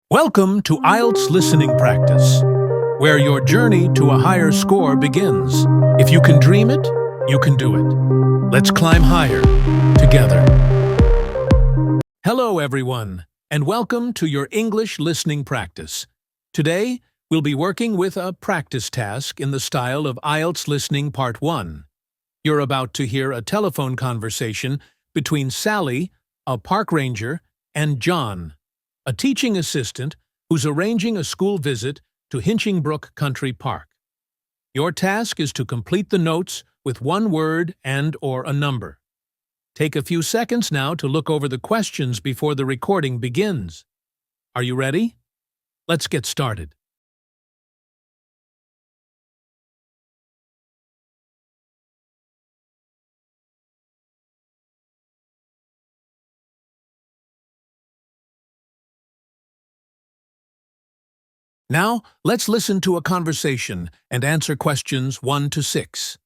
Welcome to IELTS Listening Practice, where your journey to a higher score begins. If you can dream it, you can do it. Let's climb higher together. Hello, everyone, and welcome to your English listening practice. Today, we'll be working with a practice task in the style of IELTS Listening Part 1. You're about to hear a telephone conversation between Sally, a park ranger, and John, a teaching assistant who's arranging a school visit to Hinchingbrooke Country Park. Your task is to complete the notes with one word and/or a number. Take a few seconds now to look over the questions before the recording begins. Are you ready? Let's get started. Now, let's listen to a conversation and answer questions 1 to 6.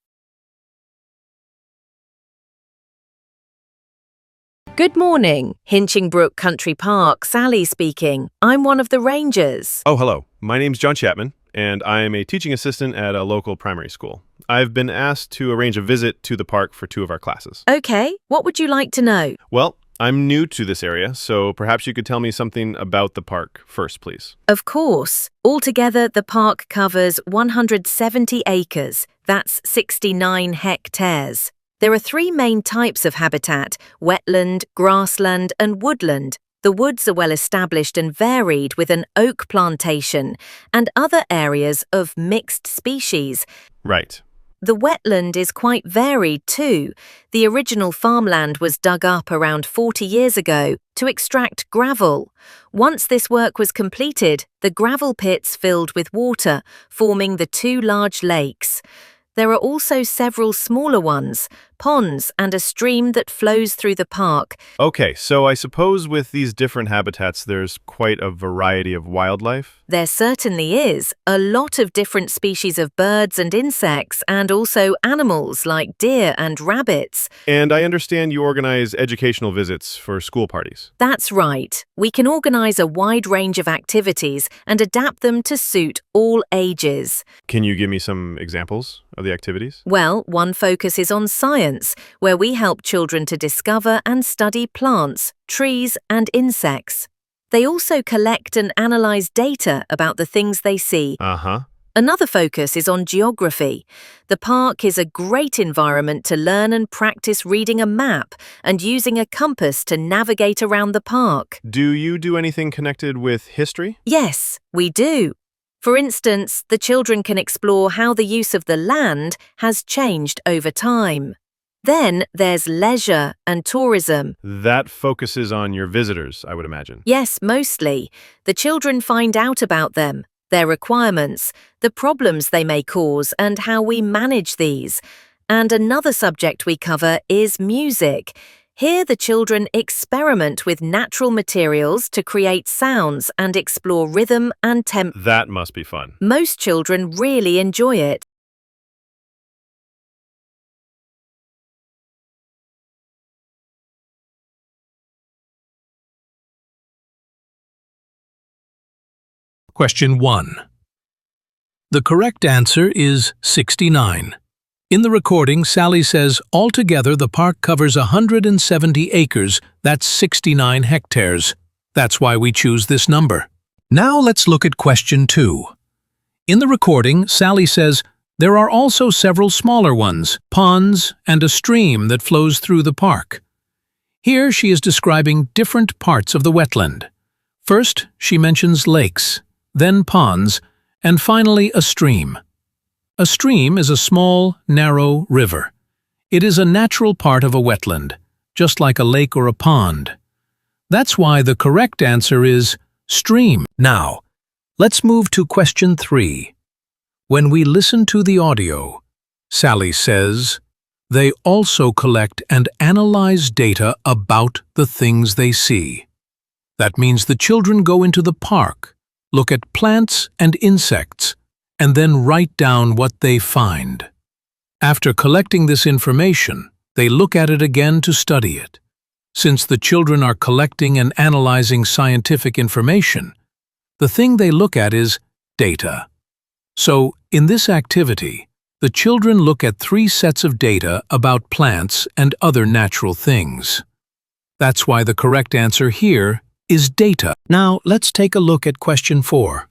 Good morning, Hinchingbrooke Country Park, Sally speaking. I'm one of the rangers. Oh, hello. My name's John Chapman, and I am a teaching assistant at a local primary school. I've been asked to arrange a visit to the park for 2 of our classes. Okay, what would you like to know? Well, I'm new to this area, so perhaps you could tell me something about the park first, please. Of course. Altogether, the park covers 170 acres. That's 69 hectares. There are 3 main types of habitat: wetland, grassland, and woodland. The woods are well established and varied with an oak plantation and other areas of mixed species. Right. The wetland is quite varied too. The original farmland was dug up around 40 years ago to extract gravel. Once this work was completed, the gravel pits filled with water, forming the 2 large lakes. There are also several smaller ones, ponds, and a stream that flows through the park. Okay, so I suppose with these different habitats, there's quite a variety of wildlife? There certainly is. A lot of different species of birds and insects, and also animals like deer and rabbits. And I understand you organize educational visits for school parties. That's right. We can organize a wide range of activities and adapt them to suit all ages. Can you give me some examples of the activities? Well, one focus is on science, where we help children to discover and study plants, trees, and insects. They also collect and analyze data about the things they see. Another focus is on geography. The park is a great environment to learn and practice reading a map and using a compass to navigate around the park. Do you do anything connected with history? Yes, we do. For instance, the children can explore how the use of the land has changed over time. Then there's leisure and tourism. That focuses on your visitors, I would imagine. Yes, mostly. The children find out about them, their requirements, the problems they may cause, and how we manage these. And another subject we cover is music. Here the children experiment with natural materials to create sounds and explore rhythm and tempo. That must be fun. Most children really enjoy it. Question 1. The correct answer is 69. In the recording, Sally says, altogether the park covers 170 acres, that's 69 hectares. That's why we choose this number. Now let's look at question 2. In the recording, Sally says, there are also several smaller ones, ponds, and a stream that flows through the park. Here she is describing different parts of the wetland. First, she mentions lakes, then ponds, and finally a stream. A stream is a small, narrow river. It is a natural part of a wetland, just like a lake or a pond. That's why the correct answer is stream. Now, let's move to question 3. When we listen to the audio, Sally says, they also collect and analyze data about the things they see. That means the children go into the park, look at plants and insects, and then write down what they find. After collecting this information, they look at it again to study it. Since the children are collecting and analyzing scientific information, The thing they look at is data. So, in this activity, the children look at 3 sets of data about plants and other natural things. That's why the correct answer here is data. Now, let's take a look at question 4.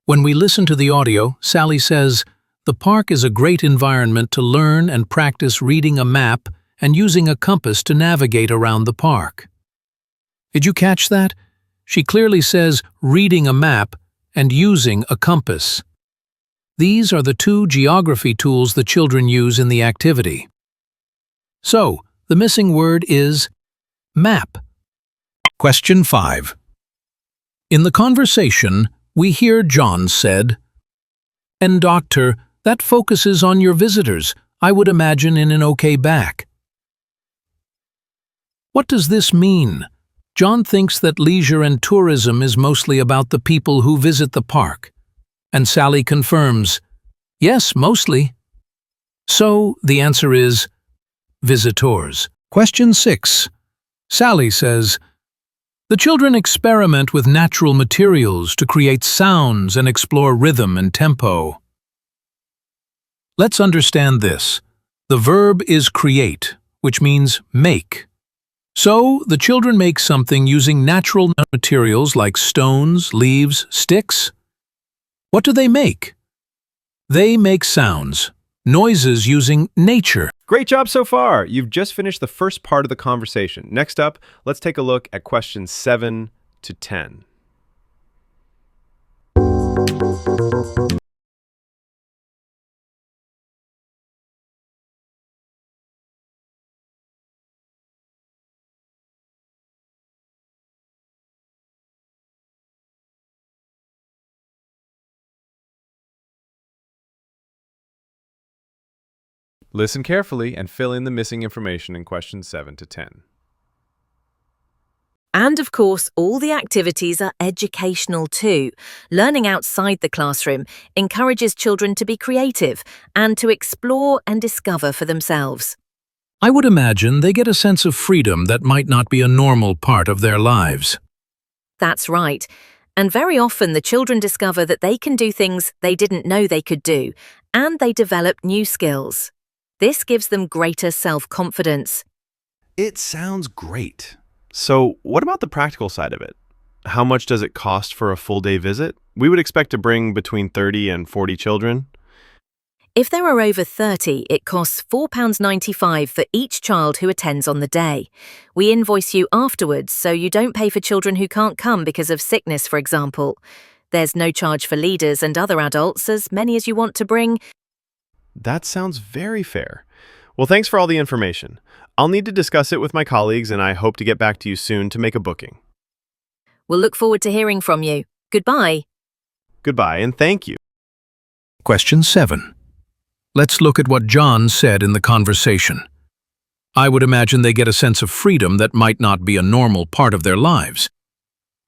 When we listen to the audio, Sally says, "The park is a great environment to learn and practice reading a map and using a compass to navigate around the park." Did you catch that? She clearly says reading a map and using a compass. These are the 2 geography tools the children use in the activity. So, the missing word is map. Question 5. In the conversation, we hear John said, "And doctor, that focuses on your visitors, I would imagine in an okay back." What does this mean? John thinks that leisure and tourism is mostly about the people who visit the park. And Sally confirms, yes, mostly. So, the answer is visitors. Question 6. Sally says, "The children experiment with natural materials to create sounds and explore rhythm and tempo." Let's understand this. The verb is create, which means make. So, the children make something using natural materials like stones, leaves, sticks. What do they make? They make sounds, noises using nature. Great job so far! You've just finished the first part of the conversation. Next up, let's take a look at questions 7 to 10. Listen carefully and fill in the missing information in questions 7 to 10. And of course, all the activities are educational too. Learning outside the classroom encourages children to be creative and to explore and discover for themselves. I would imagine they get a sense of freedom that might not be a normal part of their lives. That's right. And very often the children discover that they can do things they didn't know they could do, and they develop new skills. This gives them greater self-confidence. It sounds great. So, what about the practical side of it? How much does it cost for a full-day visit? We would expect to bring between 30 and 40 children. If there are over 30, it costs £4.95 for each child who attends on the day. We invoice you afterwards, so you don't pay for children who can't come because of sickness, for example. There's no charge for leaders and other adults, as many as you want to bring. That sounds very fair. Well, thanks for all the information. I'll need to discuss it with my colleagues, and I hope to get back to you soon to make a booking. We'll look forward to hearing from you. Goodbye. Goodbye, and thank you. Question 7. Let's look at what John said in the conversation. I would imagine they get a sense of freedom that might not be a normal part of their lives.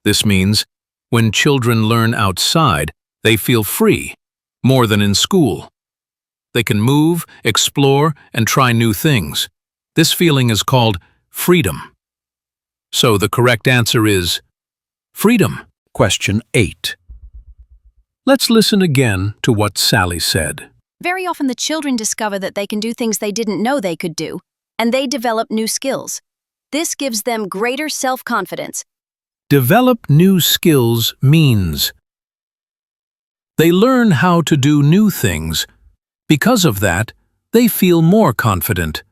This means, when children learn outside, they feel free, more than in school. They can move, explore, and try new things. This feeling is called freedom. So the correct answer is freedom. Question 8. Let's listen again to what Sally said. Very often the children discover that they can do things they didn't know they could do, and they develop new skills. This gives them greater self-confidence. Develop new skills means they learn how to do new things. Because of that, they feel more confident.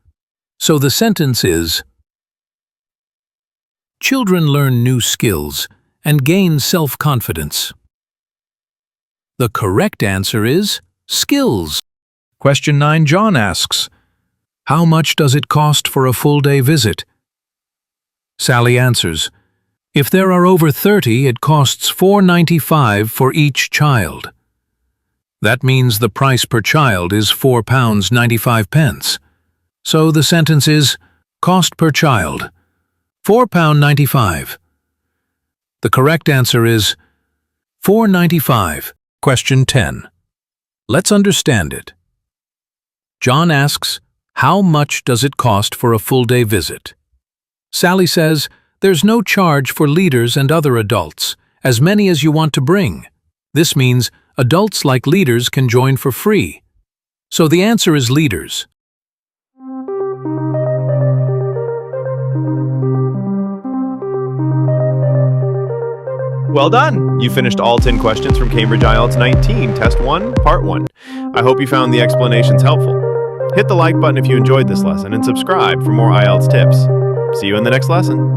So the sentence is, children learn new skills and gain self-confidence. The correct answer is skills. Question 9, John asks, how much does it cost for a full-day visit? Sally answers, if there are over 30, it costs $4.95 for each child. That means the price per child is £4.95. So the sentence is, cost per child, £4.95. The correct answer is $4.95. Question 10. Let's understand it. John asks, how much does it cost for a full-day visit? Sally says, there's no charge for leaders and other adults, as many as you want to bring. This means adults like leaders can join for free. So the answer is leaders. Well done! You finished all 10 questions from Cambridge IELTS 19, Test 1, Part 1. I hope you found the explanations helpful. Hit the like button if you enjoyed this lesson and subscribe for more IELTS tips. See you in the next lesson.